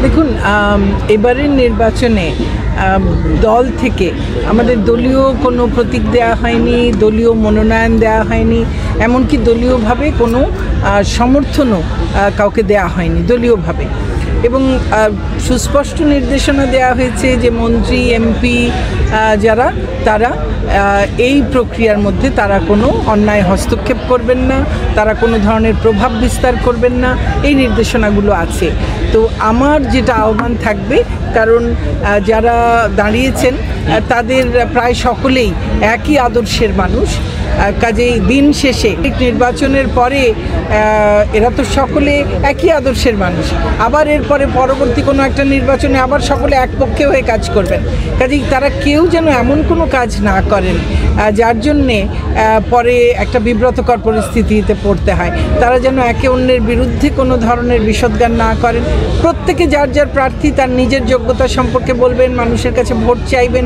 দেখুন, এবারের নির্বাচনে দল থেকে আমাদের দলীয় কোনো প্রতীক দেওয়া হয়নি, দলীয় মনোনয়ন দেওয়া হয়নি, এমনকি দলীয়ভাবে কোনো সমর্থনও কাউকে দেওয়া হয়নি দলীয়ভাবে। এবং সুস্পষ্ট নির্দেশনা দেওয়া হয়েছে যে মন্ত্রী এমপি যারা তারা এই প্রক্রিয়ার মধ্যে তারা কোনো অন্যায় হস্তক্ষেপ করবেন না, তারা কোনো ধরনের প্রভাব বিস্তার করবেন না, এই নির্দেশনাগুলো আছে। তো আমার যেটা আহ্বান থাকবে, কারণ যারা দাঁড়িয়েছেন তাদের প্রায় সকলেই একই আদর্শের মানুষ, কাজেই দিন শেষে নির্বাচনের পরে এরা তো সকলে একই আদর্শের মানুষ, আবার এরপরে পরবর্তী কোনো একটা নির্বাচনে আবার সকলে এক পক্ষে হয়ে কাজ করবেন। কাজেই তারা কেউ যেন এমন কোনো কাজ না করেন যার জন্যে পরে একটা বিব্রতকর পরিস্থিতিতে পড়তে হয়। তারা যেন একে অন্যের বিরুদ্ধে কোনো ধরনের বিষোদ্গার না করেন। প্রত্যেকে যার যার প্রার্থী তার নিজের যোগ্যতা সম্পর্কে বলবেন, মানুষের কাছে ভোট চাইবেন,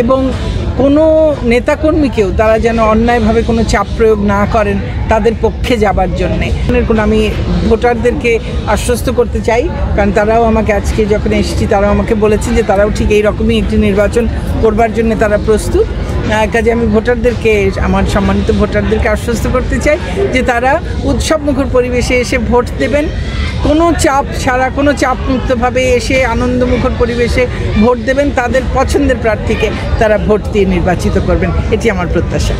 এবং কোনো নেতাকর্মীকেও তারা যেন অন্যায়ভাবে কোনো চাপ প্রয়োগ না করেন তাদের পক্ষে যাবার জন্যে। আমি ভোটারদেরকে আশ্বস্ত করতে চাই, কারণ তারাও আমাকে আজকে যখন এসেছি তারাও আমাকে বলেছেন যে তারাও ঠিক এই রকমই একটি নির্বাচন করবার জন্য তারা প্রস্তুত। কাজে আমি ভোটারদেরকে, আমার সম্মানিত ভোটারদেরকে আশ্বস্ত করতে চাই যে তারা উৎসবমুখর পরিবেশে এসে ভোট দেবেন, কোনো চাপ ছাড়া, কোনো চাপমুক্তভাবে এসে আনন্দমুখর পরিবেশে ভোট দেবেন, তাদের পছন্দের প্রার্থীকে তারা ভোট দিয়ে নির্বাচিত করবেন, এটি আমার প্রত্যাশা।